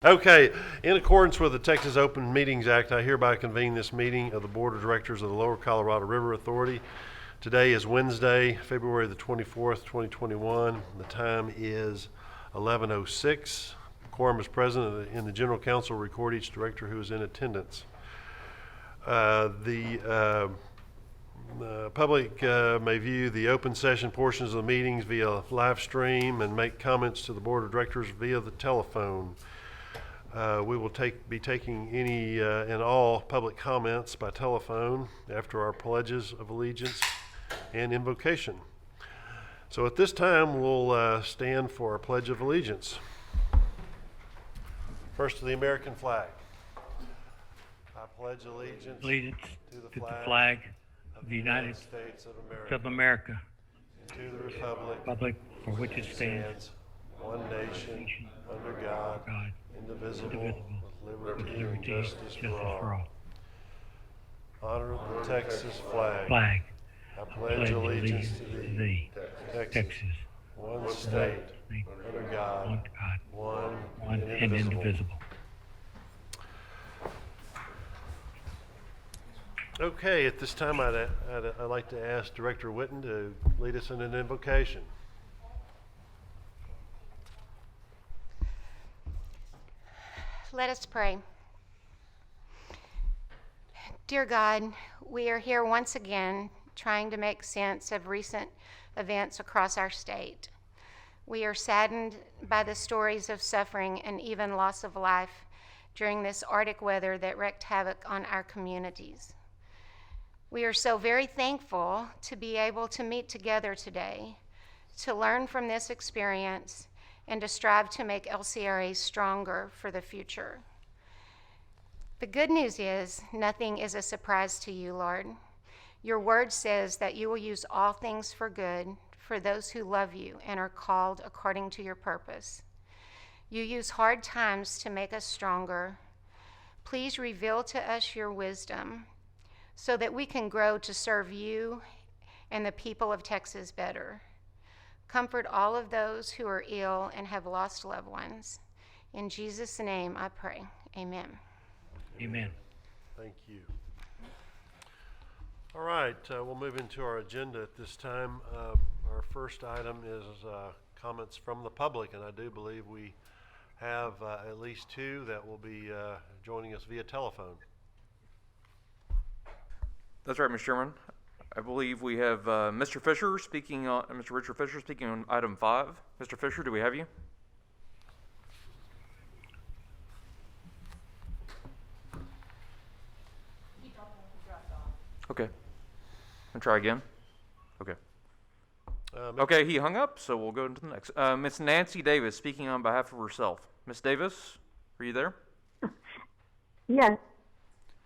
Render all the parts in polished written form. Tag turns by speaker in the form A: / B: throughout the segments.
A: Okay, in accordance with the Texas Open Meetings Act, I hereby convene this meeting of the Board of Directors of the Lower Colorado River Authority. Today is Wednesday, February the 24th, 2021. The time is 11:06. Quorum is present, and the General Counsel record each director who is in attendance. The public may view the open session portions of the meetings via live stream and make comments to the Board of Directors via the telephone. We will be taking any and all public comments by telephone after our pledges of allegiance and invocation. So at this time, we'll stand for our Pledge of Allegiance. First to the American flag. I pledge allegiance to the flag
B: of the United
A: States
B: of America,
A: and to the republic
B: for which it stands,
A: one nation, under God, indivisible, with liberty and justice for all. Honor the Texas flag. I pledge allegiance to thee, Texas, one state, under God, one and indivisible. Okay, at this time, I'd like to ask Director Whitten to lead us in an invocation.
C: Let us pray. Dear God, we are here once again trying to make sense of recent events across our state. We are saddened by the stories of suffering and even loss of life during this Arctic weather that wreaked havoc on our communities. We are so very thankful to be able to meet together today to learn from this experience and to strive to make LCRA stronger for the future. The good news is nothing is a surprise to you, Lord. Your word says that you will use all things for good for those who love you and are called according to your purpose. You use hard times to make us stronger. Please reveal to us your wisdom so that we can grow to serve you and the people of Texas better. Comfort all of those who are ill and have lost loved ones. In Jesus' name I pray. Amen.
B: Amen.
A: Thank you. All right, we'll move into our agenda at this time. Our first item is comments from the public, and I do believe we have at least two that will be joining us via telephone.
D: That's right, Mr. Chairman. I believe we have Mr. Fisher speaking on Mr. Richard Fisher speaking on item 5. Mr. Fisher, do we have you? Okay. And try again. Okay. Okay, he hung up, so we'll go into the next. Miss Nancy Davis speaking on behalf of herself. Miss Davis, are you there?
E: Yes.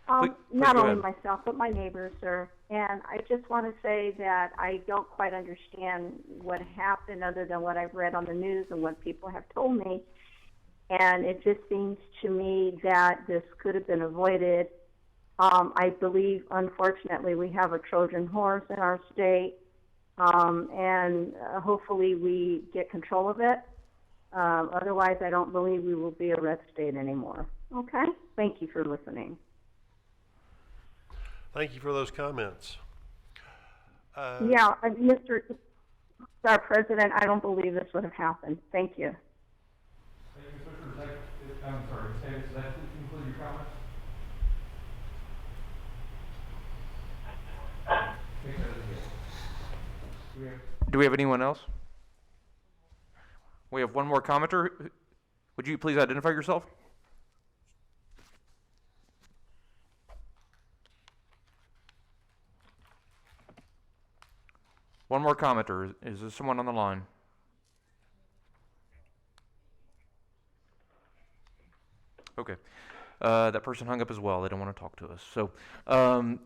D: Please
E: not
D: go
E: only
D: ahead.
E: myself, but my neighbors, sir. And I just want to say that I don't quite understand what happened other than what I've read on the news and what people have told me. And it just seems to me that this could have been avoided. I believe, unfortunately, we have a Trojan horse in our state, and hopefully we get control of it. Otherwise, I don't believe we will be a red state anymore. Okay? Thank you for listening.
A: Thank you for those comments.
E: Mr. President, I don't believe this would have happened. Thank you.
F: I'm sorry, Davis, does that conclude your comments?
D: Do we have anyone else? We have one more commenter. Would you please identify yourself? One more commenter. Is there someone on the line? Okay. That person hung up as well. They don't want to talk to us. So, Mr.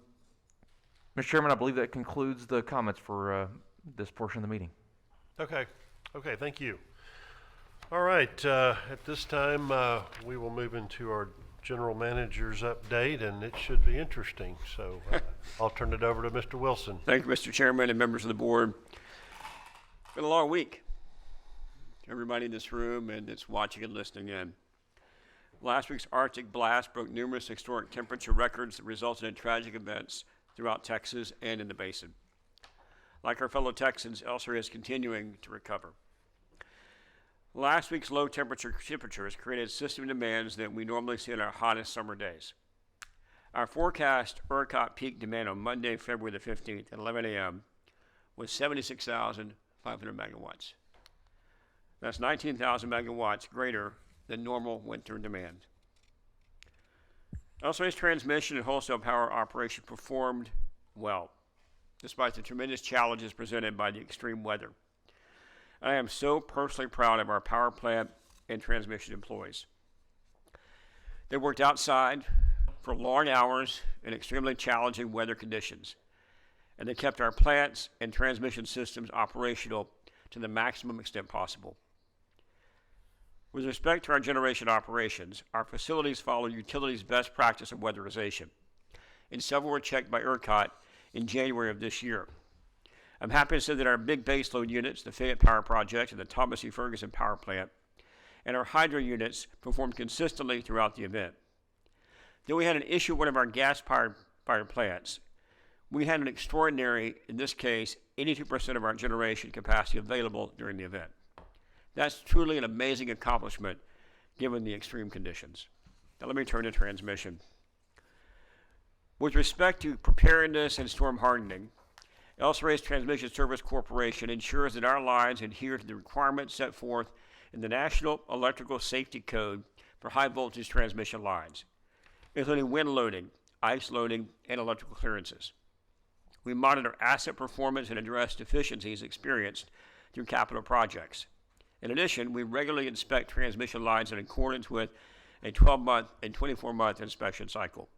D: Chairman, I believe that concludes the comments for this portion of the meeting.
A: Okay, thank you. All right, at this time, we will move into our general manager's update, and it should be interesting. So I'll turn it over to Mr. Wilson.
G: Thank you, Mr. Chairman and members of the board. It's been a long week. Everybody in this room and that's watching and listening in. Last week's Arctic blast broke numerous historic temperature records that resulted in tragic events throughout Texas and in the basin. Like our fellow Texans, LCRA is continuing to recover. Last week's low temperatures created system demands that we normally see in our hottest summer days. Our forecast ERCOT peak demand on Monday, February the 15th at 11 a.m. was 76,500 megawatts. That's 19,000 megawatts greater than normal winter demand. LCRA's transmission and wholesale power operation performed well, despite the tremendous challenges presented by the extreme weather. I am so personally proud of our power plant and transmission employees. They worked outside for long hours in extremely challenging weather conditions, and they kept our plants and transmission systems operational to the maximum extent possible. With respect to our generation operations, our facilities follow utilities' best practice of weatherization, and several were checked by ERCOT in January of this year. I'm happy to say that our big baseload units, the Fayette Power Project and the Thomas E. Ferguson Power Plant, and our hydro units performed consistently throughout the event. Though we had an issue with one of our gas-powered plants, we had an extraordinary, in this case, 82% of our generation capacity available during the event. That's truly an amazing accomplishment given the extreme conditions. Now let me turn to transmission. With respect to preparedness and storm hardening, LCRA's Transmission Service Corporation ensures that our lines adhere to the requirements set forth in the National Electrical Safety Code for high voltage transmission lines, including wind loading, ice loading, and electrical clearances. We monitor asset performance and address deficiencies experienced through capital projects. In addition, we regularly inspect transmission lines in accordance with a 12-month and 24-month inspection cycle.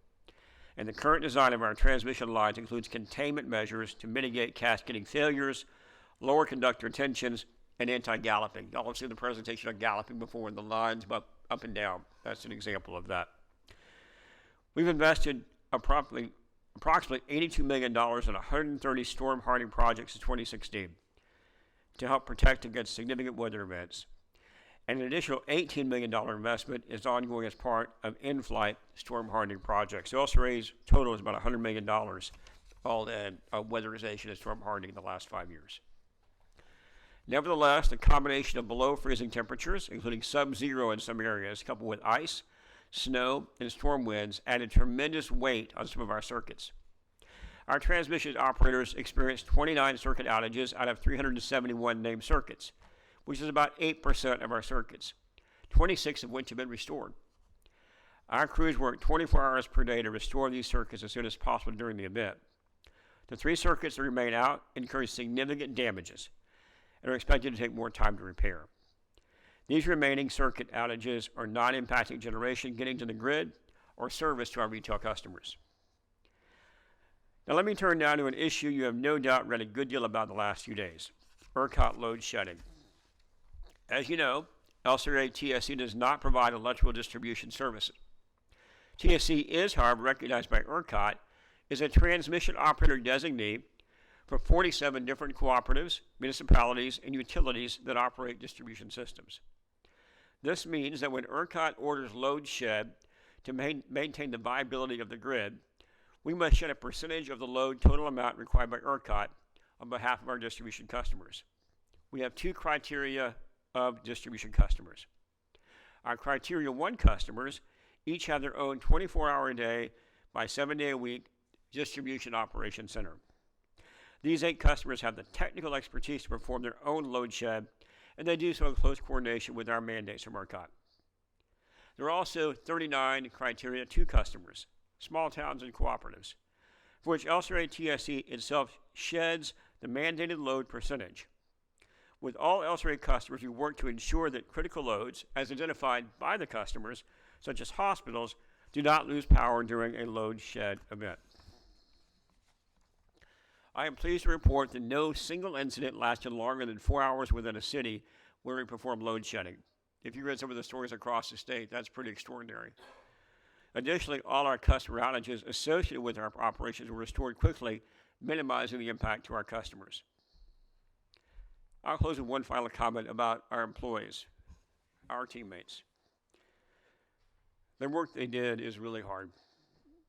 G: And the current design of our transmission lines includes containment measures to mitigate cascading failures, lower conductor tensions, and anti-galloping. Y'all have seen the presentation on galloping before in the lines, but up and down. That's an example of that. We've invested approximately $82 million in 130 storm hardening projects in 2016 to help protect against significant weather events. And an additional $18 million investment is ongoing as part of in-flight storm hardening projects. So LCRA's total is about $100 million all in weatherization and storm hardening in the last 5 years. Nevertheless, the combination of below freezing temperatures, including sub-zero in some areas, coupled with ice, snow, and storm winds, added tremendous weight on some of our circuits. Our transmission operators experienced 29 circuit outages out of 371 named circuits, which is about 8% of our circuits, 26 of which have been restored. Our crews worked 24 hours per day to restore these circuits as soon as possible during the event. The 3 circuits that remain out incurred significant damages and are expected to take more time to repair. These remaining circuit outages are not impacting generation getting to the grid or service to our retail customers. Now let me turn now to an issue you have no doubt read a good deal about the last few days, ERCOT load shedding. As you know, LCRA TSC does not provide electrical distribution services. TSC is, however, recognized by ERCOT as a transmission operator designee for 47 different cooperatives, municipalities, and utilities that operate distribution systems. This means that when ERCOT orders load shed to maintain the viability of the grid, we must shed a percentage of the load total amount required by ERCOT on behalf of our distribution customers. We have 2 criteria of distribution customers. Our Criteria 1 customers each have their own 24-hour-a-day by 7-day-a-week distribution operation center. These 8 customers have the technical expertise to perform their own load shed, and they do so in close coordination with our mandates from ERCOT. There are also 39 Criteria 2 customers, small towns and cooperatives, for which LCRA TSC itself sheds the mandated load percentage. With all LCRA customers, we work to ensure that critical loads, as identified by the customers, such as hospitals, do not lose power during a load shed event. I am pleased to report that no single incident lasted longer than 4 hours within a city where we performed load shedding. If you read some of the stories across the state, that's pretty extraordinary. Additionally, all our customer outages associated with our operations were restored quickly, minimizing the impact to our customers. I'll close with one final comment about our employees, our teammates. The work they did is really hard.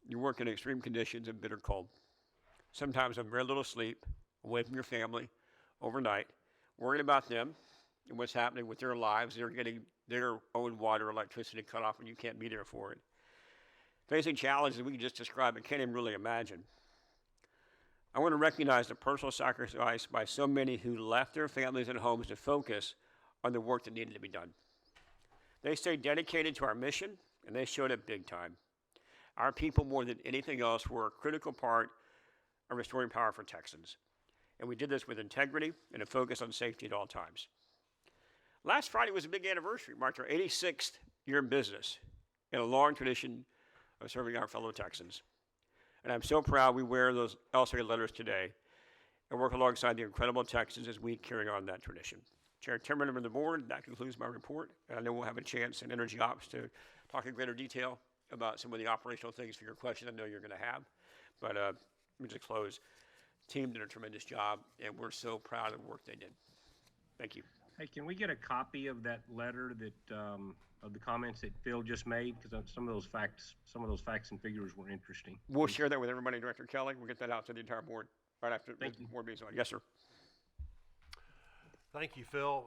G: You work in extreme conditions and bitter cold. Sometimes on very little sleep, away from your family, overnight, worrying about them and what's happening with their lives. They're getting their own water, electricity cut off, and you can't be there for it. Facing challenges we can just describe and can't even really imagine. I want to recognize the personal sacrifice by so many who left their families and homes to focus on the work that needed to be done. They stayed dedicated to our mission, and they showed it big time. Our people, more than anything else, were a critical part of restoring power for Texans. And we did this with integrity and a focus on safety at all times. Last Friday was a big anniversary, marked our 86th year in business and a long tradition of serving our fellow Texans. And I'm so proud we wear those LCRA letters today and work alongside the incredible Texans as we carry on that tradition. Chair, Chairman of the board, that concludes my report. And I know we'll have a chance in Energy Ops to talk in greater detail about some of the operational things for your question I know you're going to have. But let me just close. The team did a tremendous job, and we're so proud of the work they did. Thank you.
H: Hey, can we get a copy of that letter that of the comments that Phil just made? Because some of those facts and figures were interesting.
G: We'll share that with everybody, Director Kelly. We'll get that out to the entire board right after the board meeting's on. Yes, sir.
A: Thank you, Phil.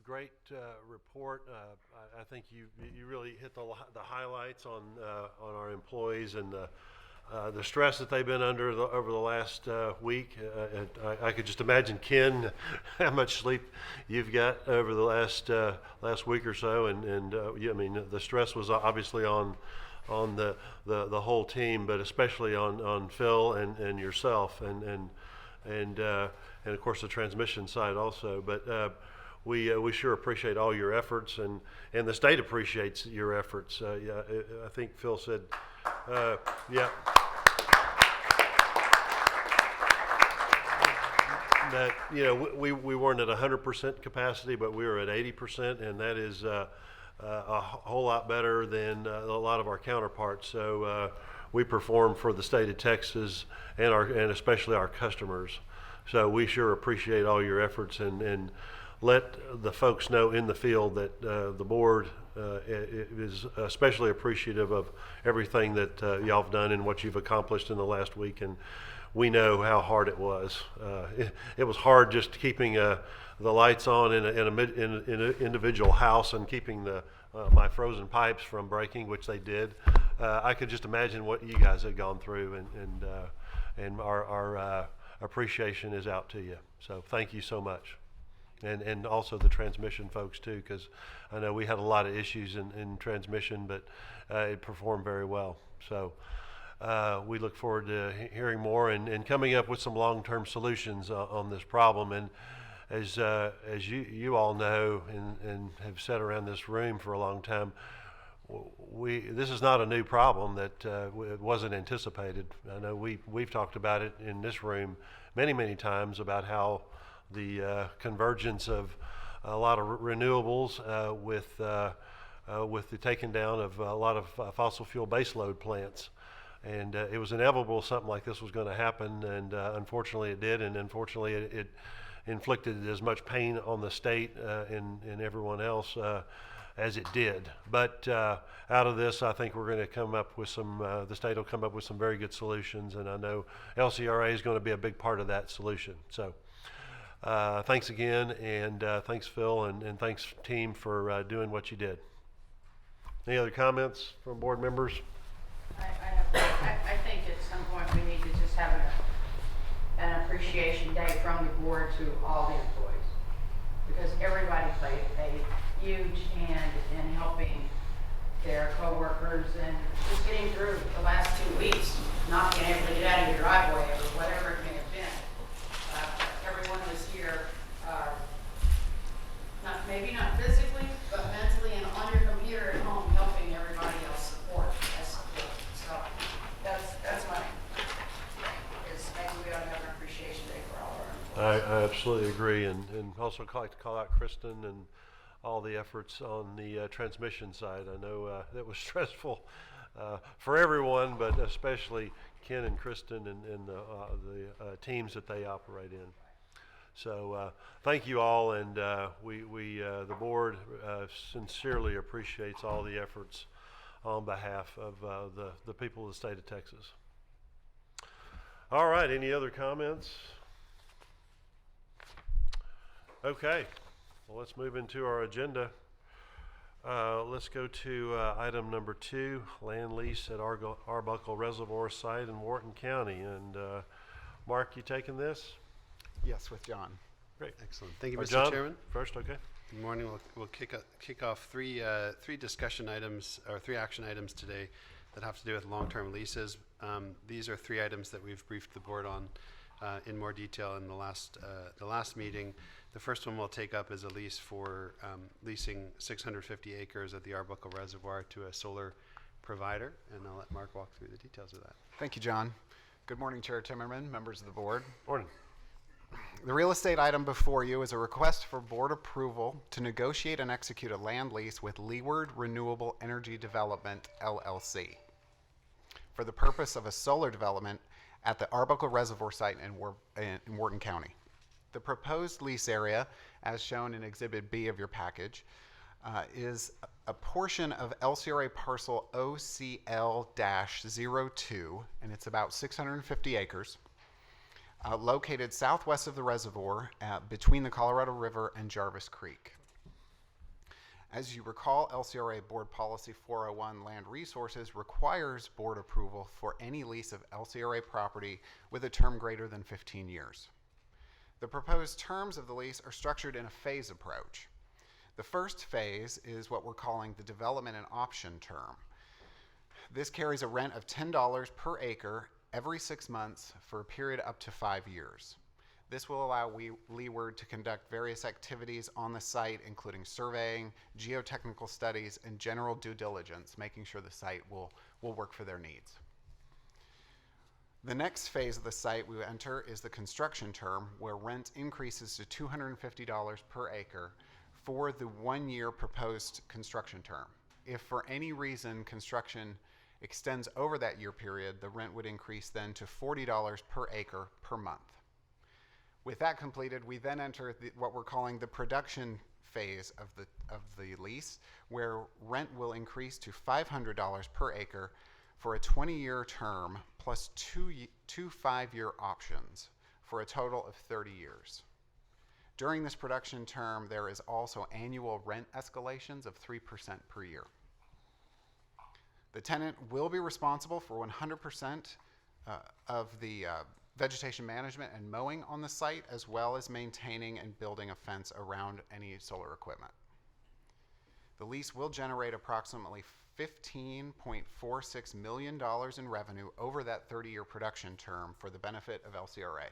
A: Great report. I think you really hit the highlights on our employees and the stress that they've been under over the last week. I could just imagine, Ken, how much sleep you've got over the last week or so, and yeah, I mean, the stress was obviously on the whole team, but especially on Phil and yourself, and of course the transmission side also. But we sure appreciate all your efforts, and the state appreciates your efforts. Yeah, I think Phil said, yeah. That, you know, we weren't at 100% capacity, but we were at 80%, and that is a whole lot better than a lot of our counterparts. So we perform for the state of Texas and especially our customers. So we sure appreciate all your efforts, and let the folks know in the field that the board is especially appreciative of everything that y'all have done and what you've accomplished in the last week. And we know how hard it was. It was hard just keeping the lights on in an individual house and keeping my frozen pipes from breaking, which they did. I could just imagine what you guys had gone through, and our appreciation is out to you. So thank you so much. And also the transmission folks too, because I know we had a lot of issues in transmission, but it performed very well. So we look forward to hearing more and coming up with some long-term solutions on this problem. And as you all know and have sat around this room for a long time, this is not a new problem that it wasn't anticipated. I know we've talked about it in this room many times about how the convergence of a lot of renewables with the taking down of a lot of fossil fuel baseload plants. And it was inevitable something like this was going to happen, and unfortunately it did, and unfortunately it inflicted as much pain on the state and everyone else as it did. But out of this, I think we're going to come up with the state will come up with some very good solutions, and I know LCRA is going to be a big part of that solution. So thanks again, and thanks Phil, and thanks team for doing what you did. Any other comments from board members?
I: I think at some point we need to just have an appreciation day from the board to all the employees, because everybody played a huge hand in helping their coworkers and just getting through the last 2 weeks, not being able to get out of your driveway or whatever it may have been. Everyone was here, maybe not physically, but mentally and on your computer at home, helping everybody else support. So that's my is maybe we ought to have an appreciation day for all our employees.
A: I absolutely agree, and also like to call out Kristen and all the efforts on the transmission side. I know that was stressful for everyone, but especially Ken and Kristen and the teams that they operate in. So thank you all, and the board sincerely appreciates all the efforts on behalf of the people of the state of Texas. All right, any other comments? Okay, well, let's move into our agenda. Let's go to item number 2, land lease at Arbuckle Reservoir site in Wharton County. And Mark, you taking this?
J: Yes, with John.
A: Great.
J: Excellent. Thank you,
A: Or
J: Mr.
A: John
J: Chairman.
A: first, okay.
J: Good morning. We'll kick off three discussion items, or 3 action items today that have to do with long-term leases. These are 3 items that we've briefed the board on in more detail in the last meeting. The first one we'll take up is a lease for leasing 650 acres at the Arbuckle Reservoir to a solar provider, and I'll let Mark walk through the details of that.
K: Thank you, John. Good morning, Chair Timmerman, members of the board.
A: Morning.
K: The real estate item before you is a request for board approval to negotiate and execute a land lease with Leeward Renewable Energy Development, LLC, for the purpose of a solar development at the Arbuckle Reservoir site in Wharton County. The proposed lease area, as shown in Exhibit B of your package, is a portion of LCRA parcel OCL-02, and it's about 650 acres, located southwest of the reservoir between the Colorado River and Jarvis Creek. As you recall, LCRA Board Policy 401 Land Resources requires board approval for any lease of LCRA property with a term greater than 15 years. The proposed terms of the lease are structured in a phase approach. The first phase is what we're calling the development and option term. This carries a rent of $10 per acre every 6 months for a period up to 5 years. This will allow Leeward to conduct various activities on the site, including surveying, geotechnical studies, and general due diligence, making sure the site will work for their needs. The next phase of the site we enter is the construction term, where rent increases to $250 per acre for the 1-year proposed construction term. If for any reason construction extends over that year period, the rent would increase then to $40 per acre per month. With that completed, we then enter what we're calling the production phase of the lease, where rent will increase to $500 per acre for a 20-year term plus two 5-year options for a total of 30 years. During this production term, there is also annual rent escalations of 3% per year. The tenant will be responsible for 100% of the vegetation management and mowing on the site, as well as maintaining and building a fence around any solar equipment. The lease will generate approximately $15.46 million in revenue over that 30-year production term for the benefit of LCRA.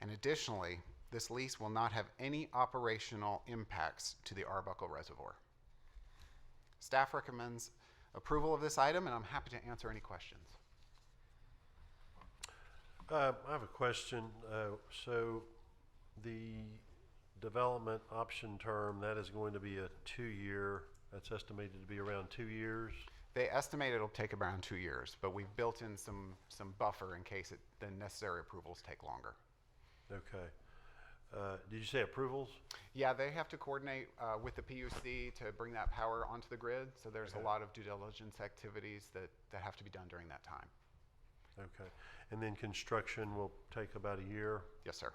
K: And additionally, this lease will not have any operational impacts to the Arbuckle Reservoir. Staff recommends approval of this item, and I'm happy to answer any questions.
A: I have a question. So the development option term, that is going to be a 2-year, that's estimated to be around 2 years?
K: They estimate it'll take around 2 years, but we've built in some buffer in case the necessary approvals take longer.
A: Okay. Did you say approvals?
K: Yeah, they have to coordinate with the PUC to bring that power onto the grid, so there's a lot of due diligence activities that have to be done during that time.
A: Okay. And then construction will take about a year?
K: Yes, sir.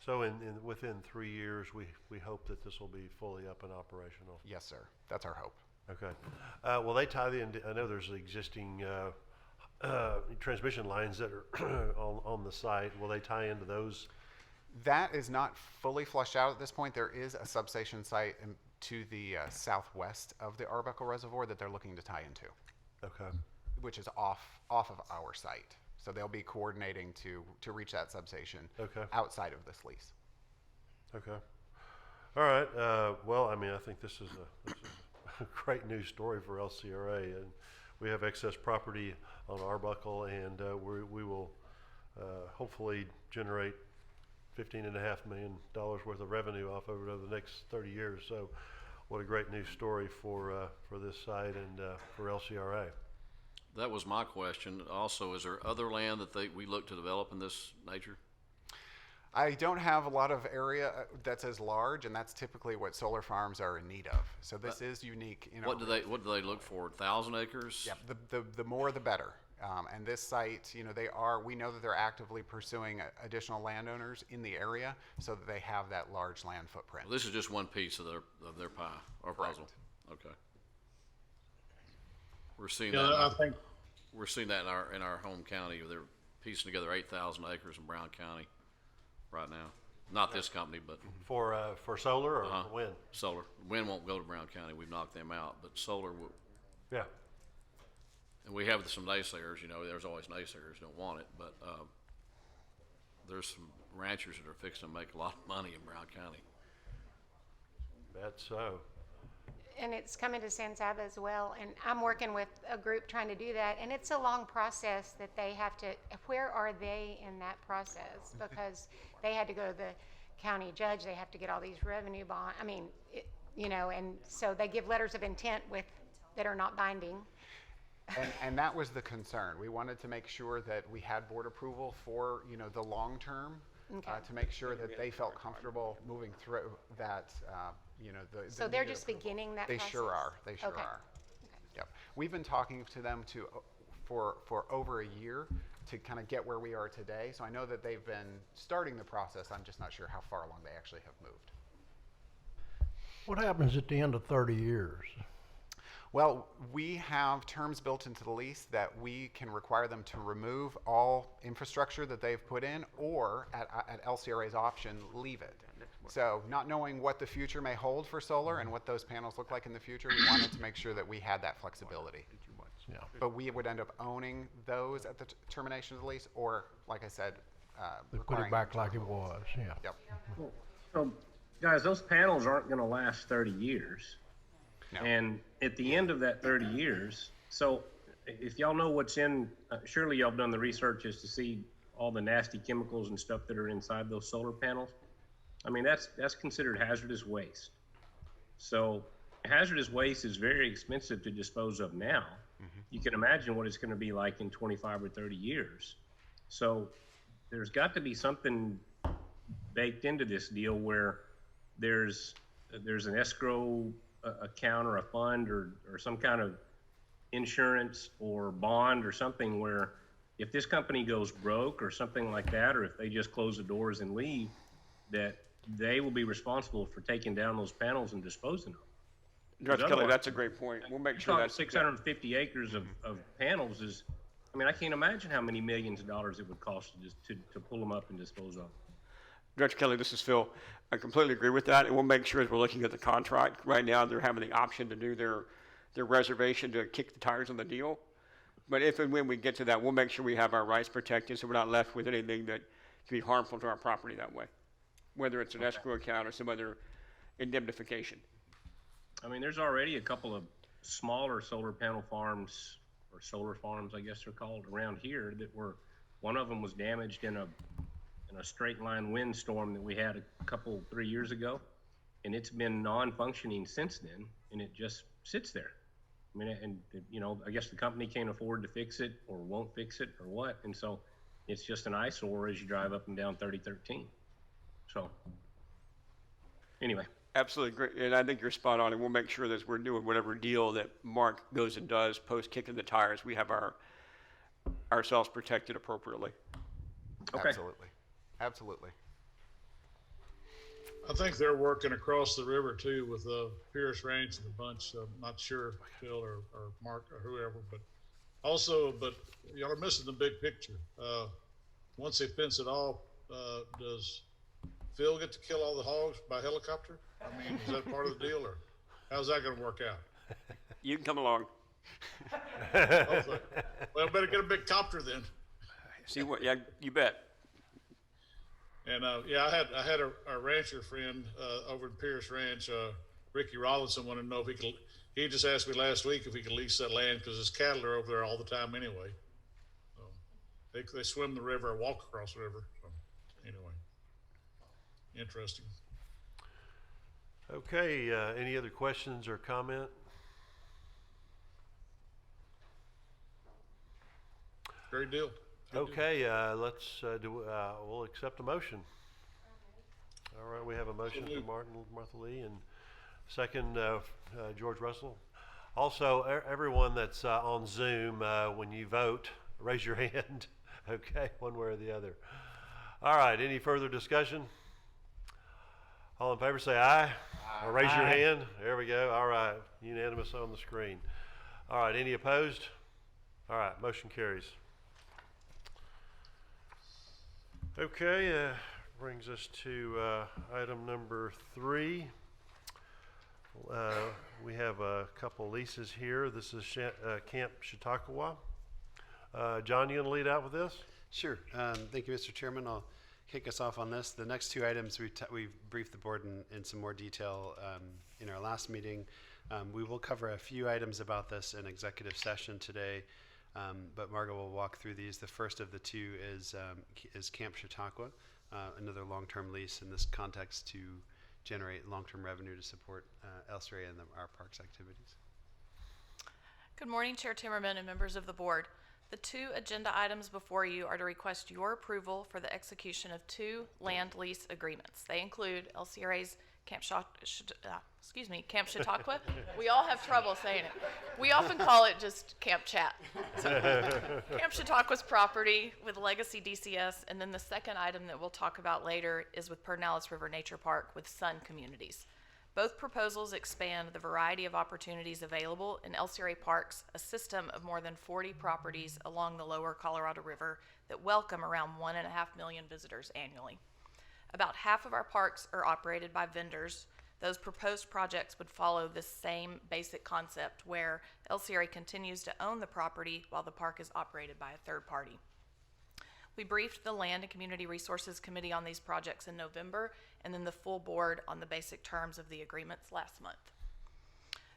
A: So within 3 years, we hope that this will be fully up and operational?
K: Yes, sir. That's our hope.
A: Okay. Will they tie I know there's existing transmission lines that are on the site. Will they tie into those?
K: That is not fully fleshed out at this point. There is a substation site to the southwest of the Arbuckle Reservoir that they're looking to tie into.
A: Okay.
K: Which is off of our site. So they'll be coordinating to reach that substation outside of this lease.
A: Okay. All right. Well, I mean, I think this is a great news story for LCRA, and we have excess property on Arbuckle, and we will hopefully generate $15.5 million worth of revenue off of it over the next 30 years. So, what a great news story for this site and for LCRA.
L: That was my question. Also, is there other land that we look to develop in this nature?
K: I don't have a lot of area that's as large, and that's typically what solar farms are in need of. So this is unique. You know,
L: What do they look for? 1,000 acres?
K: Yeah, the more the better. And this site, you know, we know that they're actively pursuing additional landowners in the area so that they have that large land footprint.
L: Well, this is just one piece of their pie or puzzle. Okay. We're seeing that.
F: I think
L: We're seeing that in our home county. They're piecing together 8,000 acres in Brown County right now. Not this company, but
A: For solar or wind?
L: solar. Wind won't go to Brown County. We've knocked them out, but solar will.
A: Yeah.
L: And we have some naysayers. You know, there's always naysayers who don't want it, but there's some ranchers that are fixing to make a lot of money in Brown County.
A: That's so.
C: And it's coming to San Saba as well, and I'm working with a group trying to do that, and it's a long process that they have to, where are they in that process? Because they had to go to the county judge, they have to get all these revenue bond, you know, and so they give letters of intent that are not binding.
K: And that was the concern. We wanted to make sure that we had board approval for, you know, the long term, to make sure that they felt comfortable moving through that, you know,
C: So they're just beginning that
K: They
C: process?
K: sure are. They sure
C: Okay.
K: are. Yep. We've been talking to them for over a year to kind of get where we are today. So I know that they've been starting the process. I'm just not sure how far along they actually have moved.
M: What happens at the end of 30 years?
K: Well, we have terms built into the lease that we can require them to remove all infrastructure that they've put in, or at LCRA's option, leave it. So not knowing what the future may hold for solar and what those panels look like in the future, we wanted to make sure that we had that flexibility.
M: Yeah.
K: But we would end up owning those at the termination of the lease, or, like I said,
M: They put
K: requiring
M: it back
K: them to
M: like it
K: remove
M: was, yeah.
K: Yep.
H: So, guys, those panels aren't gonna last 30 years.
K: No.
H: And at the end of that 30 years, so if y'all know what's in, surely y'all have done the research as to see all the nasty chemicals and stuff that are inside those solar panels. I mean, that's considered hazardous waste. So hazardous waste is very expensive to dispose of now. You can imagine what it's gonna be like in 25 or 30 years. So there's got to be something baked into this deal where there's an escrow account or a fund or some kind of insurance or bond or something where if this company goes broke or something like that, or if they just close the doors and leave, that they will be responsible for taking down those panels and disposing of them.
G: Judge Kelly,
H: otherwise-
G: that's a great point. We'll make sure that's
H: 650 acres of panels is, I mean, I can't imagine how many millions of dollars it would cost to pull them up and dispose of them.
G: Judge Kelly, this is Phil. I completely agree with that, and we'll make sure as we're looking at the contract, right now, they're having the option to do their reservation to kick the tires on the deal. But if and when we get to that, we'll make sure we have our rights protected so we're not left with anything that can be harmful to our property that way, whether it's an escrow account or some other indemnification.
H: I mean, there's already a couple of smaller solar panel farms, or solar farms, I guess they're called, around here that one of them was damaged in a straight line windstorm that we had a couple, 3 years ago. And it's been non-functioning since then, and it just sits there. I mean, and, you know, I guess the company can't afford to fix it or won't fix it or what. And so it's just an eyesore as you drive up and down 3013. So anyway.
G: Absolutely great, and I think you're spot on, and we'll make sure that we're doing whatever deal that Mark goes and does post kicking the tires. We have ourselves protected appropriately.
H: Okay.
K: Absolutely.
F: I think they're working across the river too with Pierce Ranch and a bunch. I'm not sure Phil or Mark or whoever, but y'all are missing the big picture. Once they fence it off, does Phil get to kill all the hogs by helicopter? I mean, is that part of the deal, or how's that going to work out?
G: You can come along.
F: Hopefully. Well, better get a big copter then.
G: See what? Yeah, you bet.
F: And yeah, I had a rancher friend over in Pierce Ranch, Ricky Robinson, wanted to know if he could. He just asked me last week if he could lease that land because his cattle are over there all the time anyway. So they swim the river or walk across the river. So anyway, interesting.
A: Okay, any other questions or comment?
F: Great deal.
A: Okay, let's we'll accept a motion. All right, we have a motion from Martha Lee, and second, George Russell. Also, everyone that's on Zoom, when you vote, raise your hand, okay, one way or the other. All right, any further discussion? All in favor say aye. Or raise your hand. There we go. All right, unanimous on the screen. All right, any opposed? All right, motion carries. Okay, brings us to item number 3. We have a couple leases here. This is Camp Chautauqua. John, you going to lead out with this?
J: Sure. Thank you, Mr. Chairman. I'll kick us off on this. The next 2 items we've briefed the board in some more detail in our last meeting. We will cover a few items about this in executive session today, but Margo will walk through these. The first of the 2 is Camp Chautauqua, another long-term lease in this context to generate long-term revenue to support LCRA and our parks activities.
N: Good morning, Chair Timmerman and members of the board. The 2 agenda items before you are to request your approval for the execution of 2 land lease agreements. They include LCRA's Camp Chautauqua. We all have trouble saying it. We often call it just Camp Chat. So, Camp Chautauqua's property with Legacy DCS, and then the second item that we'll talk about later is with Perdinalis River Nature Park with Sun Communities. Both proposals expand the variety of opportunities available in LCRA Parks, a system of more than 40 properties along the lower Colorado River that welcome around 1.5 million visitors annually. About half of our parks are operated by vendors. Those proposed projects would follow this same basic concept where LCRA continues to own the property while the park is operated by a third party. We briefed the Land and Community Resources Committee on these projects in November, and then the full board on the basic terms of the agreements last month.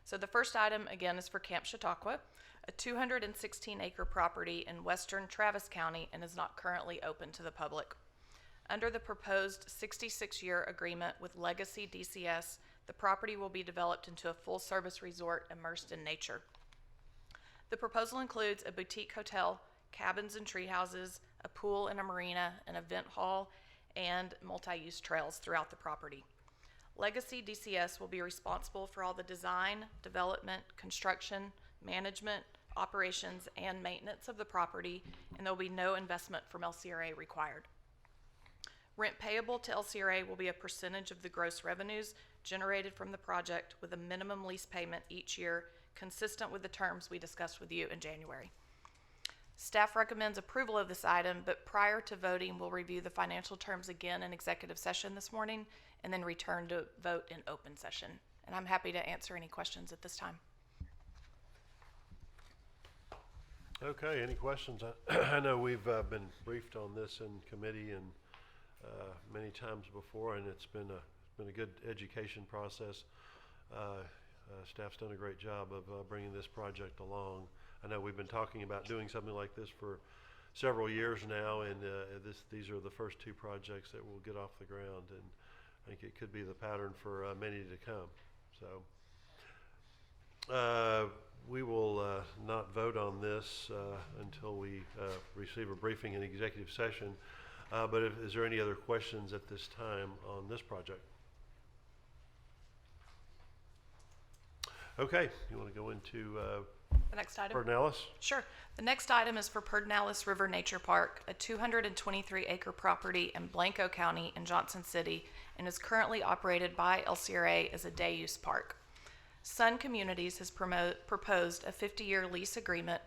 N: So the first item, again, is for Camp Chautauqua, a 216-acre property in western Travis County and is not currently open to the public. Under the proposed 66-year agreement with Legacy DCS, the property will be developed into a full-service resort immersed in nature. The proposal includes a boutique hotel, cabins and tree houses, a pool and a marina, an event hall, and multi-use trails throughout the property. Legacy DCS will be responsible for all the design, development, construction, management, operations, and maintenance of the property, and there will be no investment from LCRA required. Rent payable to LCRA will be a percentage of the gross revenues generated from the project with a minimum lease payment each year, consistent with the terms we discussed with you in January. Staff recommends approval of this item, but prior to voting, we'll review the financial terms again in executive session this morning and then return to vote in open session. And I'm happy to answer any questions at this time.
A: Okay, any questions? I know we've been briefed on this in committee and many times before, and it's been a good education process. Staff's done a great job of bringing this project along. I know we've been talking about doing something like this for several years now, and these are the first 2 projects that will get off the ground, and I think it could be the pattern for many to come. So we will not vote on this until we receive a briefing in executive session. But is there any other questions at this time on this project? Okay, you want to go into
N: The next item?
A: Perdinalis?
N: Sure. The next item is for Perdinalis River Nature Park, a 223-acre property in Blanco County in Johnson City, and is currently operated by LCRA as a day-use park. Sun Communities has proposed a 50-year lease agreement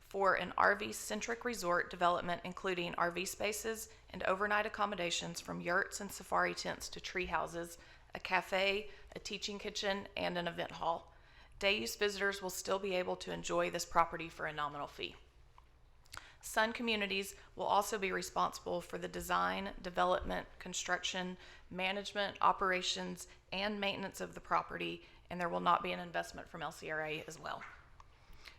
N: for an RV-centric resort development including RV spaces and overnight accommodations from yurts and safari tents to tree houses, a cafe, a teaching kitchen, and an event hall. Day-use visitors will still be able to enjoy this property for a nominal fee. Sun Communities will also be responsible for the design, development, construction, management, operations, and maintenance of the property, and there will not be an investment from LCRA as well.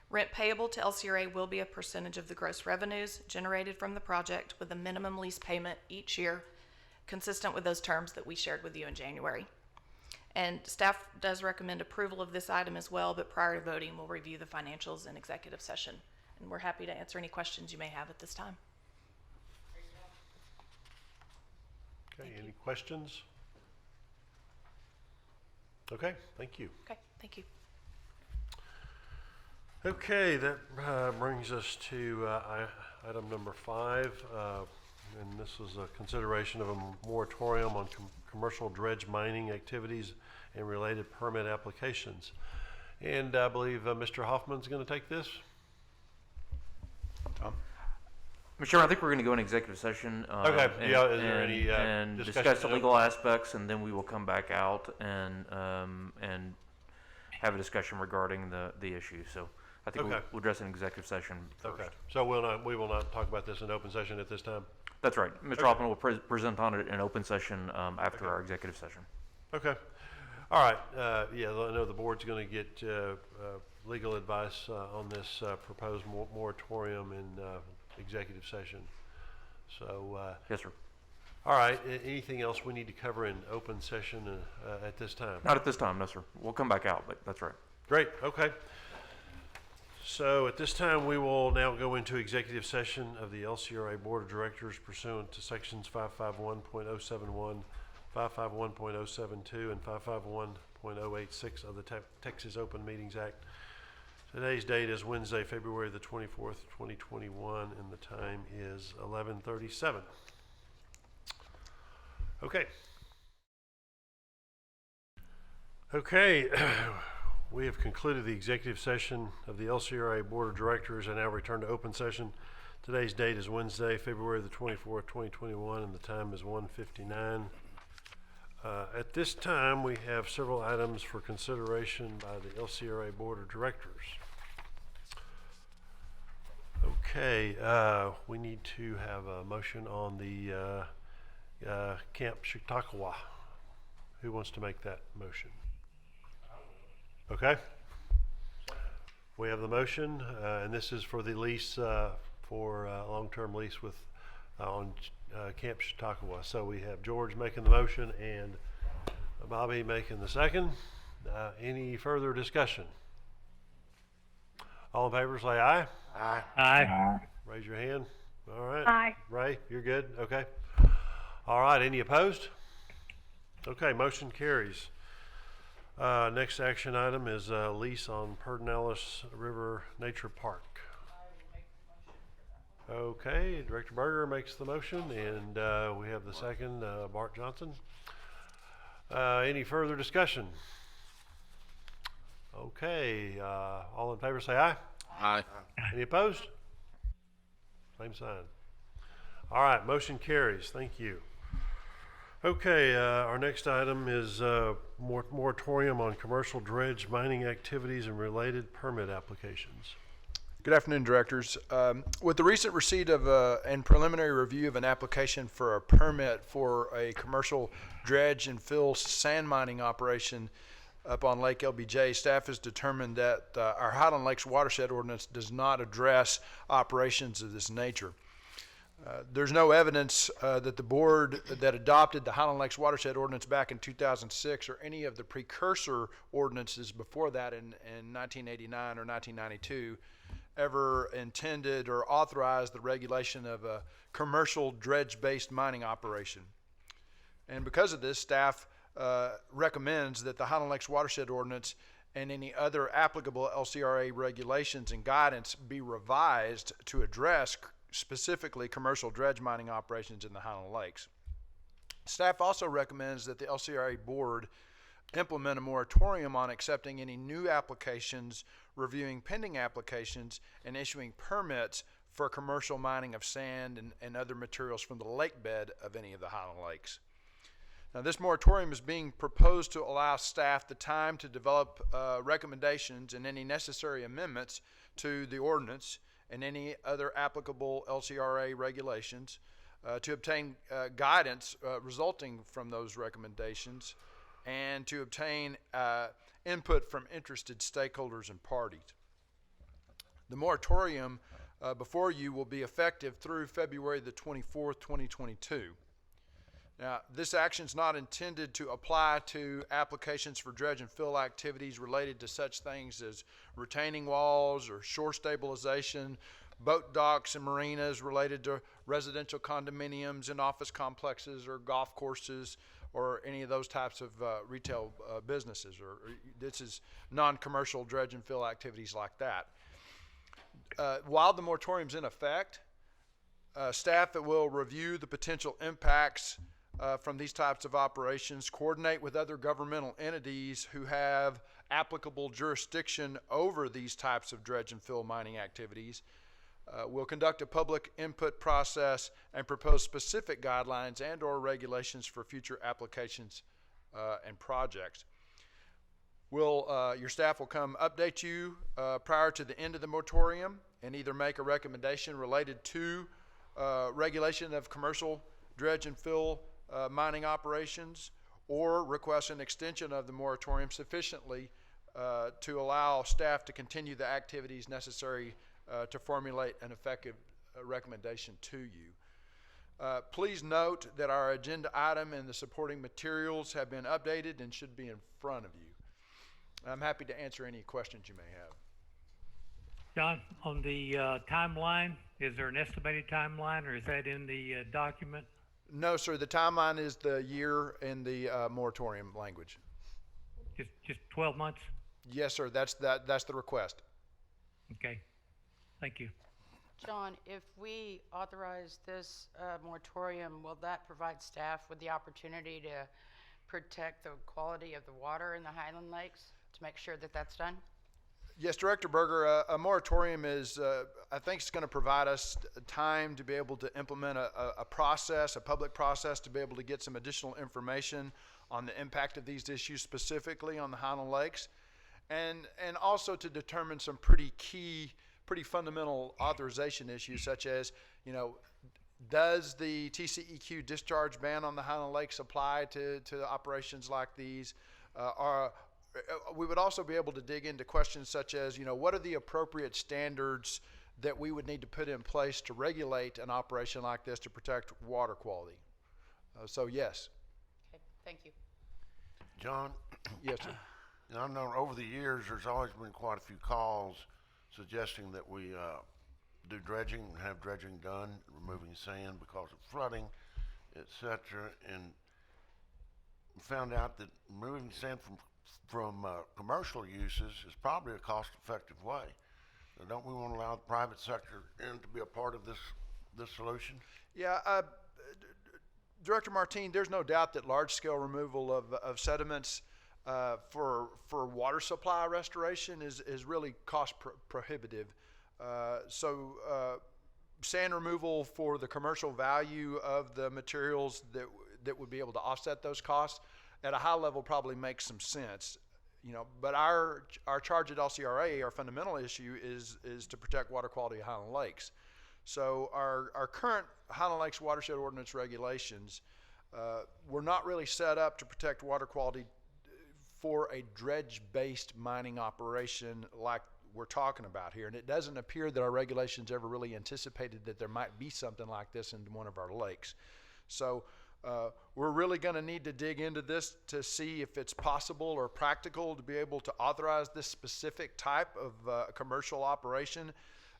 N: Rent payable to LCRA will be a percentage of the gross revenues generated from the project with a minimum lease payment each year, consistent with those terms that we shared with you in January. And staff does recommend approval of this item as well, but prior to voting, we'll review the financials in executive session. And we're happy to answer any questions you may have at this time.
A: Okay, any questions? Okay, thank you.
N: Okay, thank you.
A: Okay, that brings us to item number 5, and this is a consideration of a moratorium on commercial dredge mining activities and related permit applications. And I believe Mr. Hoffman's going to take this.
J: Tom?
D: Mr. Chairman, I think we're going to go in executive session.
A: Okay, yeah, is there any
D: and
A: discussion
D: discuss the
A: to-
D: legal aspects, and then we will come back out and have a discussion regarding the issue. So I think
A: Okay.
D: we'll address an executive session first.
A: Okay, so we will not talk about this in open session at this time?
D: That's right. Mr. Hoffman will present on it in open session after our executive session.
A: Okay. All right. Yeah, I know the board's going to get legal advice on this proposed moratorium in executive session. So.
D: Yes, sir.
A: All right. Anything else we need to cover in open session at this time?
D: Not at this time, no, sir. We'll come back out, but that's right.
A: Great. Okay. So at this time, we will now go into executive session of the LCRA Board of Directors pursuant to sections 551.071, 551.072, and 551.086 of the Texas Open Meetings Act. Today's date is Wednesday, February the 24th, 2021, and the time is 11:37. Okay. Okay. We have concluded the executive session of the LCRA Board of Directors and now return to open session. Today's date is Wednesday, February the 24th, 2021, and the time is 1:59. At this time, we have several items for consideration by the LCRA Board of Directors. Okay, we need to have a motion on the Camp Chautauqua. Who wants to make that motion? Okay. We have the motion, and this is for the lease for long-term lease with on Camp Chautauqua. So we have George making the motion and Bobby making the second. Any further discussion? All in favor, say aye.
B: Aye. Aye.
A: Raise your hand. All right.
E: Aye.
A: Ray, you're good? Okay. All right. Any opposed? Okay, motion carries. Next action item is lease on Perdinalis River Nature Park. Okay, Director Berger makes the motion, and we have the second, Bart Johnson. Any further discussion? Okay, all in favor say aye.
L: Aye.
A: Any opposed? Same sign. All right, motion carries. Thank you. Okay, our next item is moratorium on commercial dredge mining activities and related permit applications.
O: Good afternoon, directors. With the recent receipt of and preliminary review of an application for a permit for a commercial dredge and fill sand mining operation up on Lake LBJ, staff has determined that our Highland Lakes Watershed Ordinance does not address operations of this nature. There's no evidence that the board that adopted the Highland Lakes Watershed Ordinance back in 2006 or any of the precursor ordinances before that in 1989 or 1992 ever intended or authorized the regulation of a commercial dredge-based mining operation. And because of this, staff recommends that the Highland Lakes Watershed Ordinance and any other applicable LCRA regulations and guidance be revised to address specifically commercial dredge mining operations in the Highland Lakes. Staff also recommends that the LCRA Board implement a moratorium on accepting any new applications, reviewing pending applications, and issuing permits for commercial mining of sand and other materials from the lake bed of any of the Highland Lakes. Now, this moratorium is being proposed to allow staff the time to develop recommendations and any necessary amendments to the ordinance and any other applicable LCRA regulations to obtain guidance resulting from those recommendations and to obtain input from interested stakeholders and parties. The moratorium before you will be effective through February the 24th, 2022. Now, this action is not intended to apply to applications for dredge and fill activities related to such things as retaining walls or shore stabilization, boat docks and marinas related to residential condominiums and office complexes or golf courses, or any of those types of retail businesses, or this is non-commercial dredge and fill activities like that. While the moratorium's in effect, staff will review the potential impacts from these types of operations, coordinate with other governmental entities who have applicable jurisdiction over these types of dredge and fill mining activities. We'll conduct a public input process and propose specific guidelines and or regulations for future applications and projects. Your staff will come update you prior to the end of the moratorium and either make a recommendation related to regulation of commercial dredge and fill mining operations, or request an extension of the moratorium sufficiently to allow staff to continue the activities necessary to formulate an effective recommendation to you. Please note that our agenda item and the supporting materials have been updated and should be in front of you. I'm happy to answer any questions you may have.
B: John, on the timeline, is there an estimated timeline, or is that in the document?
O: No, sir. The timeline is the year in the moratorium language.
B: Just 12 months?
O: Yes, sir. That's the request.
B: Okay. Thank you.
I: John, if we authorize this moratorium, will that provide staff with the opportunity to protect the quality of the water in the Highland Lakes to make sure that that's done?
O: Yes, Director Berger, a moratorium is, I think it's going to provide us time to be able to implement a process, a public process, to be able to get some additional information on the impact of these issues, specifically on the Highland Lakes, and also to determine some pretty fundamental authorization issues, such as, does the TCEQ discharge ban on the Highland Lakes apply to operations like these? We would also be able to dig into questions such as, what are the appropriate standards that we would need to put in place to regulate an operation like this to protect water quality? So yes.
I: Okay, thank you.
P: John?
O: Yes, sir.
P: I know over the years there's always been quite a few calls suggesting that we do dredging and have dredging done, removing sand because of flooding, etc. And found out that removing sand from commercial uses is probably a cost-effective way. So don't we want to allow the private sector in to be a part of this solution?
O: Yeah, Director Martin, there's no doubt that large-scale removal of sediments for water supply restoration is really cost prohibitive. So sand removal for the commercial value of the materials that would be able to offset those costs at a high level probably makes some sense, but our charge at LCRA, our fundamental issue is to protect water quality of Highland Lakes. So our current Highland Lakes watershed ordinance regulations were not really set up to protect water quality for a dredge-based mining operation like we're talking about here. And it doesn't appear that our regulations ever really anticipated that there might be something like this in one of our lakes. So we're really going to need to dig into this to see if it's possible or practical to be able to authorize this specific type of commercial operation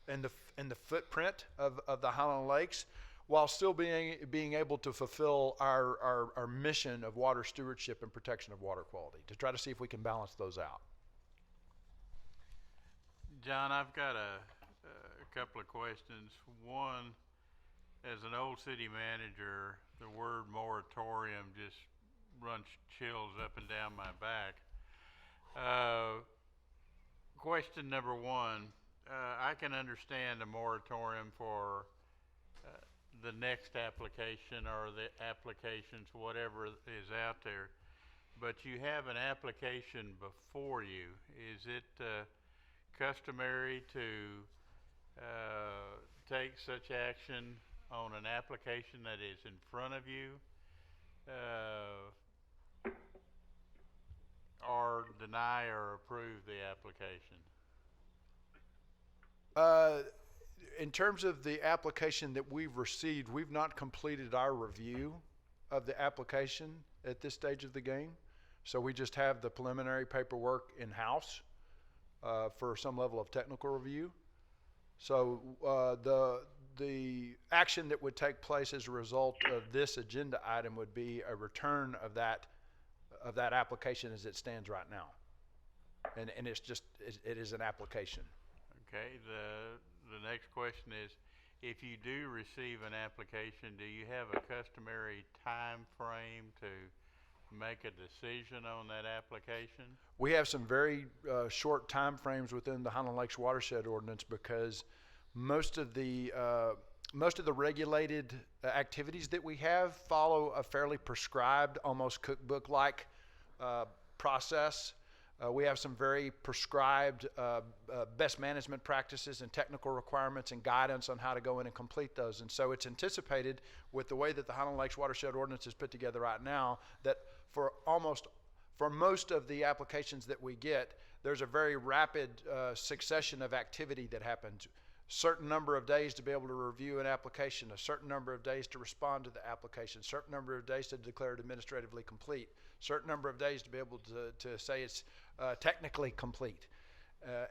O: in the footprint of the Highland Lakes, while still being able to fulfill our mission of water stewardship and protection of water quality, to try to see if we can balance those out.
Q: John, I've got a couple of questions. One, as an old city manager, the word moratorium just runs chills up and down my back. Question number one, I can understand a moratorium for the next application or the applications, whatever is out there, but you have an application before you. Is it customary to take such action on an application that is in front of you, or deny or approve the application?
O: In terms of the application that we've received, we've not completed our review of the application at this stage of the game. So we just have the preliminary paperwork in-house for some level of technical review. So the action that would take place as a result of this agenda item would be a return of that application as it stands right now. And it's just, it is an application.
Q: Okay, the next question is, if you do receive an application, do you have a customary time frame to make a decision on that application?
O: We have some very short time frames within the Highland Lakes Watershed Ordinance because most of the regulated activities that we have follow a fairly prescribed, almost cookbook-like process. We have some very prescribed best management practices and technical requirements and guidance on how to go in and complete those. And so it's anticipated with the way that the Highland Lakes Watershed Ordinance is put together right now that for most of the applications that we get, there's a very rapid succession of activity that happens. Certain number of days to be able to review an application, a certain number of days to respond to the application, certain number of days to declare it administratively complete, certain number of days to be able to say it's technically complete,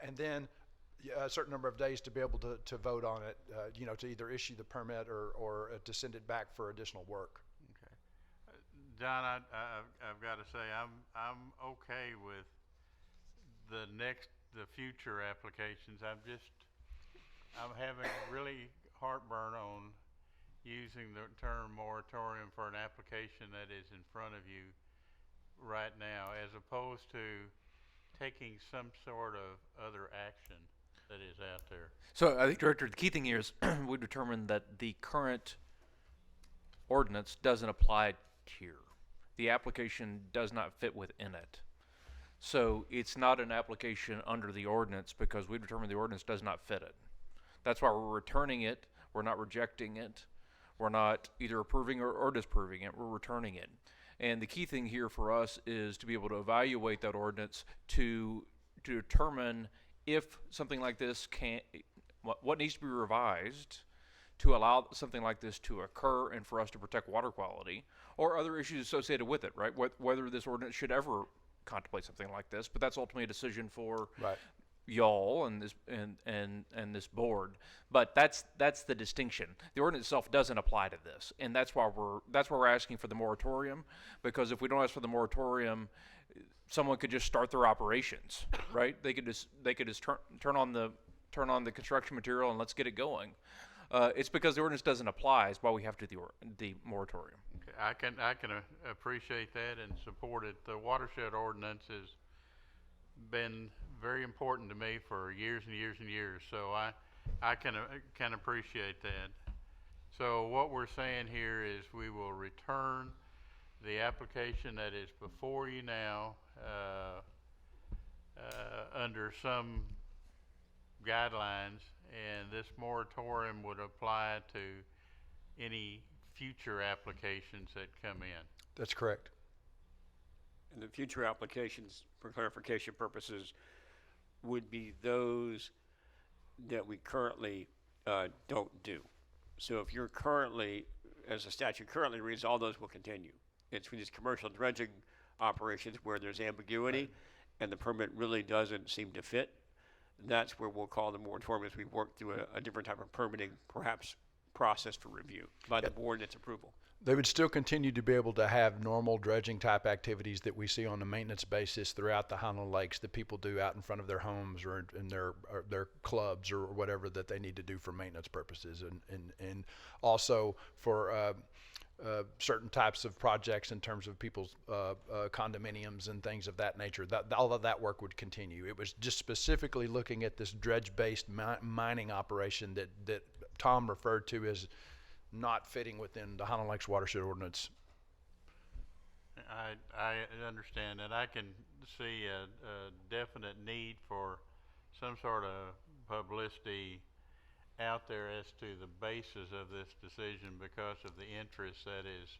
O: and then a certain number of days to be able to vote on it, to either issue the permit or to send it back for additional work.
Q: Okay. John, I've got to say, I'm okay with the future applications. I'm having really heartburn on using the term moratorium for an application that is in front of you right now, as opposed to taking some sort of other action that is out there.
D: So I think, Director, the key thing here is we determined that the current ordinance doesn't apply here. The application does not fit within it. So it's not an application under the ordinance because we determined the ordinance does not fit it. That's why we're returning it. We're not rejecting it. We're not either approving or disapproving it. We're returning it. And the key thing here for us is to be able to evaluate that ordinance to determine if something like this what needs to be revised to allow something like this to occur and for us to protect water quality or other issues associated with it, right? Whether this ordinance should ever contemplate something like this, but that's ultimately a decision for y'all and this board. But that's the distinction. The ordinance itself doesn't apply to this, and that's why we're asking for the moratorium, because if we don't ask for the moratorium, someone could just start their operations, right? They could just turn on the construction material and let's get it going. It's because the ordinance doesn't apply is why we have to do the moratorium.
Q: Okay, I can appreciate that and support it. The watershed ordinance has been very important to me for years and years and years, so I can appreciate that. So what we're saying here is we will return the application that is before you now under some guidelines, and this moratorium would apply to any future applications that come in.
O: That's correct.
G: And the future applications, for clarification purposes, would be those that we currently don't do. So if you're currently, as the statute currently reads, all those will continue. It's for these commercial dredging operations where there's ambiguity and the permit really doesn't seem to fit. That's where we'll call the moratorium as we work through a different type of permitting, perhaps process for review by the board and its approval.
O: They would still continue to be able to have normal dredging type activities that we see on a maintenance basis throughout the Highland Lakes that people do out in front of their homes or in their clubs or whatever that they need to do for maintenance purposes, and also for certain types of projects in terms of people's condominiums and things of that nature. All of that work would continue. It was just specifically looking at this dredge-based mining operation that Tom referred to as not fitting within the Highland Lakes Watershed Ordinance.
Q: I understand that. I can see a definite need for some sort of publicity out there as to the basis of this decision because of the interest that is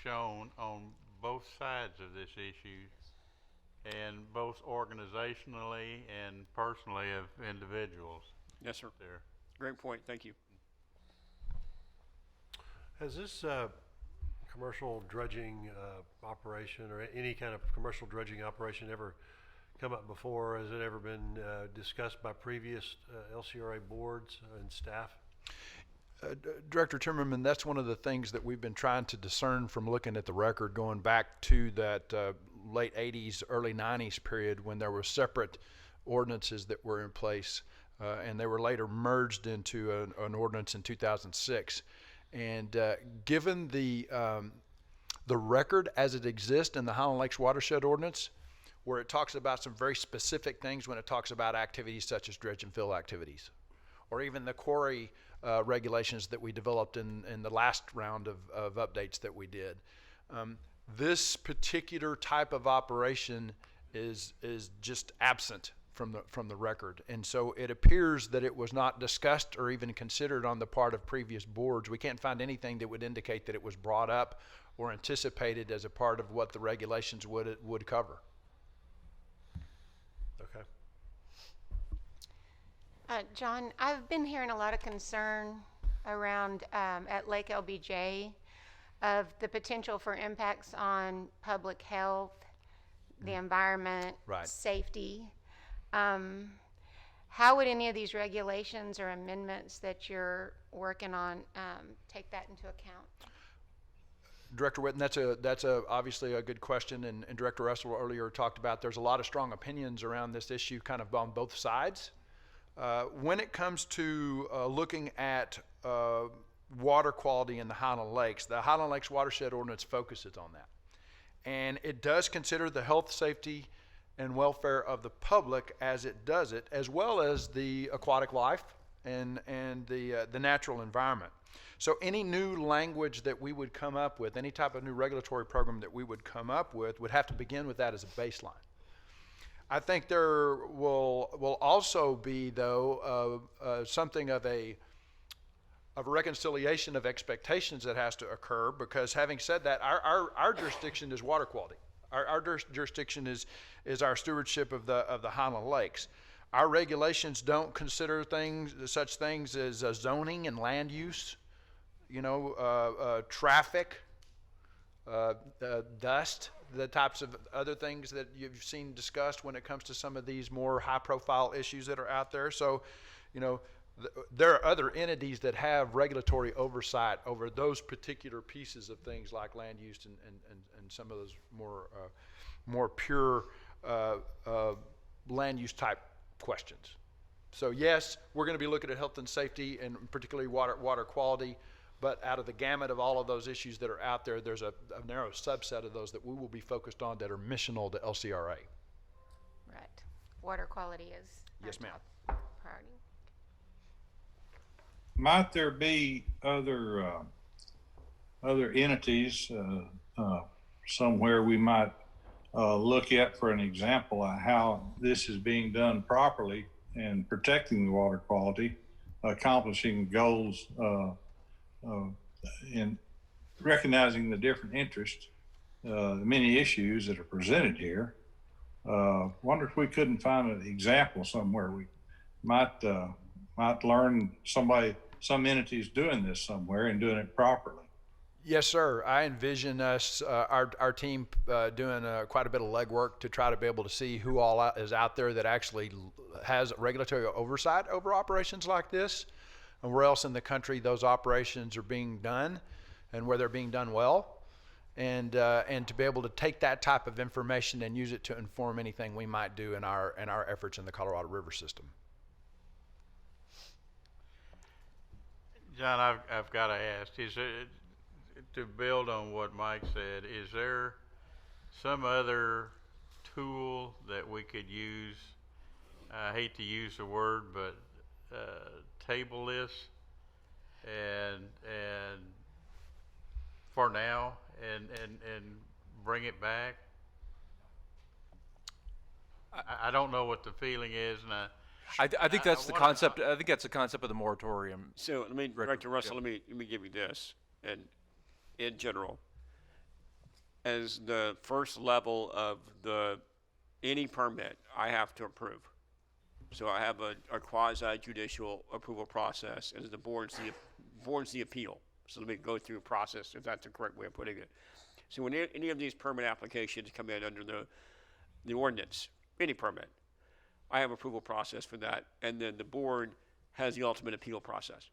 Q: shown on both sides of this issue, and both organizationally and personally of individuals.
G: Yes, sir.
Q: There.
G: Great point. Thank you.
A: Has this commercial dredging operation or any kind of commercial dredging operation ever come up before? Has it ever been discussed by previous LCRA boards and staff?
O: Director Timmerman, that's one of the things that we've been trying to discern from looking at the record going back to that late 80s, early 90s period when there were separate ordinances that were in place, and they were later merged into an ordinance in 2006. And given the record as it exists in the Highland Lakes Watershed Ordinance, where it talks about some very specific things when it talks about activities such as dredge and fill activities, or even the quarry regulations that we developed in the last round of updates that we did. This particular type of operation is just absent from the record, and so it appears that it was not discussed or even considered on the part of previous boards. We can't find anything that would indicate that it was brought up or anticipated as a part of what the regulations would cover.
A: Okay.
C: John, I've been hearing a lot of concern around at Lake LBJ of the potential for impacts on public health, the environment,
O: Right.
C: safety. How would any of these regulations or amendments that you're working on take that into account?
O: Director Whitten, that's obviously a good question, and Director Russell earlier talked about there's a lot of strong opinions around this issue kind of on both sides. When it comes to looking at water quality in the Highland Lakes Watershed Ordinance focuses on that. And it does consider the health, safety, and welfare of the public as it does it, as well as the aquatic life and the natural environment. So any new language that we would come up with, any type of new regulatory program that we would come up with, would have to begin with that as a baseline. I think there will also be, though, something of a reconciliation of expectations that has to occur, because having said that, our jurisdiction is water quality. Our jurisdiction is our stewardship of the Highland Lakes. Our regulations don't consider such things as zoning and land use, traffic, dust, the types of other things that you've seen discussed when it comes to some of these more high-profile issues that are out there. So, there are other entities that have regulatory oversight over those particular pieces of things like land use and some of those more pure land use type questions. So yes, we're going to be looking at health and safety and particularly water quality, but out of the gamut of all of those issues that are out there, there's a narrow subset of those that we will be focused on that are missional to LCRA.
C: Right. Water quality is
O: Yes, ma'am.
C: priority.
R: Might there be other entities somewhere we might look at for an example of how this is being done properly and protecting the water quality, accomplishing goals in recognizing the different interests, the many issues that are presented here? Wonder if we couldn't find an example somewhere. We might learn some entities doing this somewhere and doing it properly.
O: Yes, sir. I envision us, our team, doing quite a bit of legwork to try to be able to see who all is out there that actually has regulatory oversight over operations like this, and where else in the country those operations are being done, and where they're being done well, and to be able to take that type of information and use it to inform anything we might do in our efforts in the Colorado River system.
Q: John, I've got to ask, to build on what Mike said, is there some other tool that we could use? I hate to use the word, but table this and for now and bring it back? I don't know what the feeling is, and
D: I think that's the concept. I think that's the concept of the moratorium.
G: So let me, Director Russell, let me give you this, and in general, as the first level of any permit, I have to approve. So I have a quasi-judicial approval process, and the board's the appeal. So let me go through a process, if that's the correct way of putting it. So when any of these permit applications come in under the ordinance, any permit, I have approval process for that, and then the board has the ultimate appeal process.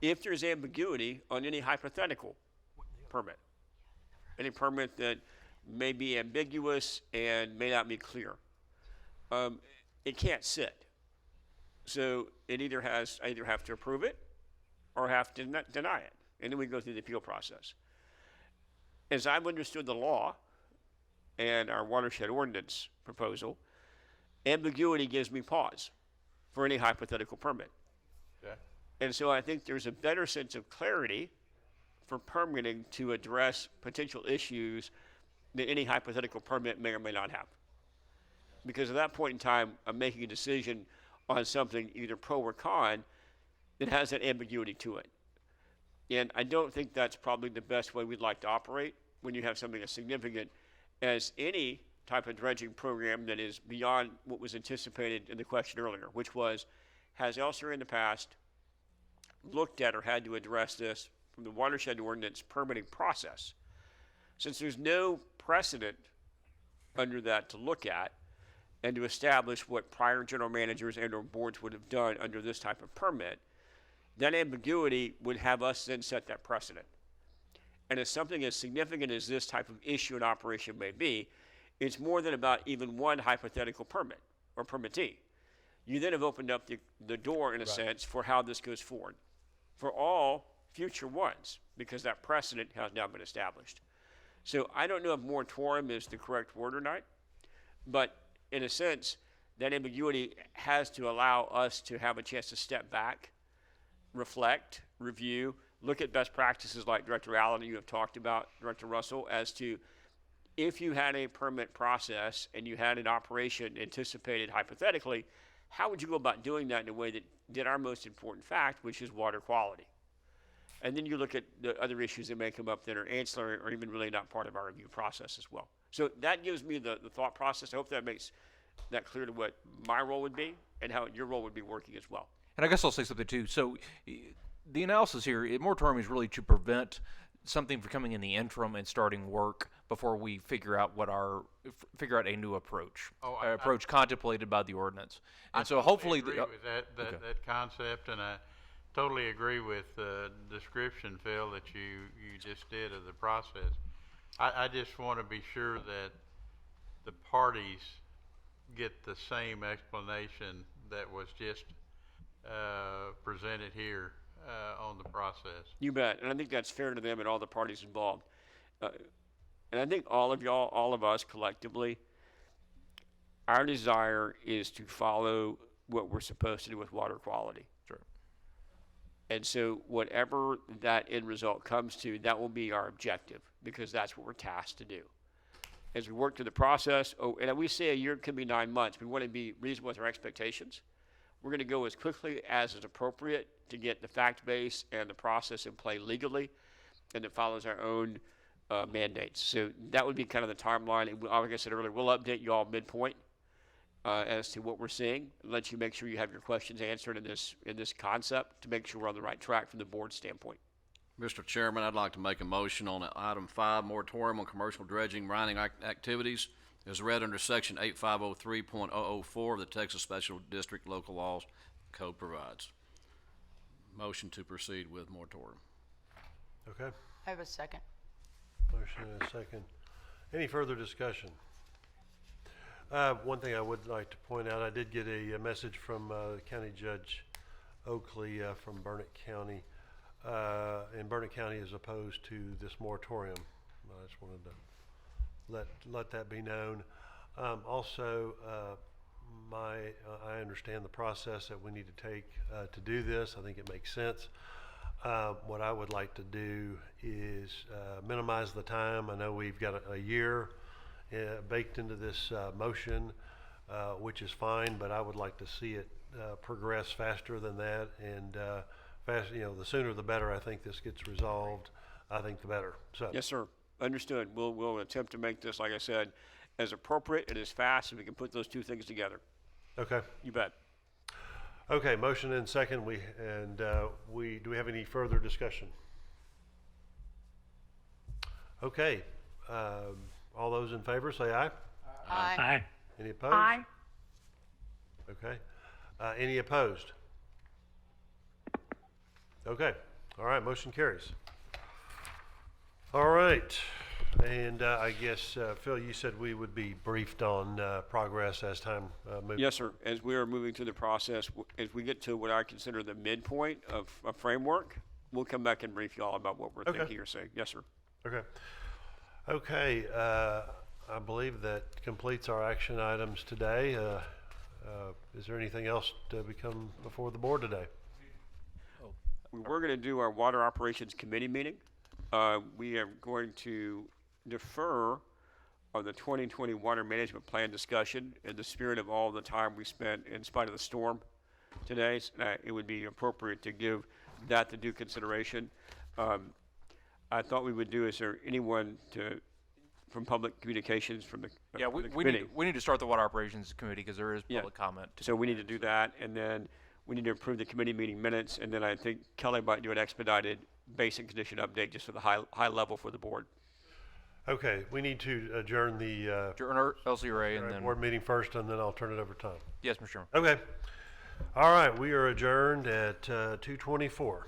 G: if there's ambiguity on any hypothetical permit, any permit that may be ambiguous and may not be clear, it can't sit. So it I either have to approve it or have to deny it, and then we go through the appeal process. As I've understood the law and our watershed ordinance proposal, ambiguity gives me pause for any hypothetical permit.
O: Okay.
G: And so I think there's a better sense of clarity for permitting to address potential issues that any hypothetical permit may or may not have. Because at that point in time, I'm making a decision on something either pro or con that has that ambiguity to it. And I don't think that's probably the best way we'd like to operate when you have something as significant as any type of dredging program that is beyond what was anticipated in the question earlier, which was, has LCRA in the past looked at or had to address this from the watershed ordinance permitting process? Since there's no precedent under that to look at and to establish what prior general managers and or boards would have done under this type of permit, that ambiguity would have us then set that precedent. And as something as significant as this type of issue and operation may be, it's more than about even one hypothetical permit or permittee. You then have opened up the door, in a sense, for how this goes forward for all future ones, because that precedent has now been established. So I don't know if moratorium is the correct word or not, but in a sense, that ambiguity has to allow us to have a chance to step back, reflect, review, look at best practices like Director Allen you have talked about, Director Russell, as to if you had a permit process and you had an operation anticipated hypothetically, how would you go about doing that in a way that did our most important fact, which is water quality? And then you look at the other issues that may come up that are ancillary or even really not part of our review process as well. So that gives me the thought process. I hope that makes that clear to what my role would be and how your role would be working as well.
D: And I guess I'll say something too. So the analysis here, moratorium is really to prevent something from coming in the interim and starting work before we figure out a new approach, approach contemplated by the ordinance. And so hopefully
Q: agree with that concept, and I totally agree with the description, Phil, that you just did of the process. I just want to be sure that the parties get the same explanation that was just presented here on the process.
G: You bet, and I think that's fair to them and all the parties involved. And I think all of us collectively, our desire is to follow what we're supposed to do with water quality.
D: Sure.
G: And so whatever that end result comes to, that will be our objective, because that's what we're tasked to do. As we work through the process, and we say a year could be 9 months, we want to be reasonable with our expectations. We're going to go as quickly as is appropriate to get the fact base and the process in play legally, and it follows our own mandates. So that would be kind of the timeline. And like I said earlier, we'll update you all midpoint as to what we're seeing, and let you make sure you have your questions answered in this concept to make sure we're on the right track from the board standpoint.
L: Mr. Chairman, I'd like to make a motion on item 5, moratorium on commercial dredging mining activities, as read under section 8503.004 of the Texas Special District Local Laws Code provides. Motion to proceed with moratorium.
A: Okay.
I: I have a second.
A: Motion and a second. Any further discussion? One thing I would like to point out, I did get a message from County Judge Oakley from Burnett County. And Burnett County is opposed to this moratorium. I just wanted to let that be known. Also, I understand the process that we need to take to do this. I think it makes sense. What I would like to do is minimize the time. I know we've got a year baked into this motion, which is fine, but I would like to see it progress faster than that. And the sooner the better. I think this gets resolved. I think the better. So
G: yes, sir. Understood. We'll attempt to make this, like I said, as appropriate and as fast as we can put those two things together.
A: Okay.
G: You bet.
A: Okay. Motion and second. Do we have any further discussion? Okay. All those in favor say aye.
I: Aye.
B: Aye.
A: Any opposed?
E: Aye.
A: Okay. Any opposed? Okay. All right, motion carries. All right, and I guess, Phil, you said we would be briefed on progress as time moves.
G: Yes, sir. As we are moving through the process, as we get to what I consider the midpoint of a framework, we'll come back and brief you all about what we're thinking or saying. Yes, sir.
A: Okay. Okay, I believe that completes our action items today. Is there anything else to become before the board today?
G: We're going to do our Water Operations Committee meeting. We are going to defer on the 2020 Water Management Plan discussion in the spirit of all the time we spent in spite of the storm today. It would be appropriate to give that the due consideration. I thought we would do, is there anyone from public communications from the
D: Yeah,
G: from the
D: we
G: committee?
D: need to start the Water Operations Committee because there is public comment.
G: So we need to do that, and then we need to approve the committee meeting minutes, and then I think Kelly might do an expedited basic condition update just for the high level for the board.
A: Okay, we need to adjourn the
D: LCRA and then
A: board meeting first, and then I'll turn it over to Tom.
D: yes, Mr. Chairman.
A: Okay. All right, we are adjourned at 2:24.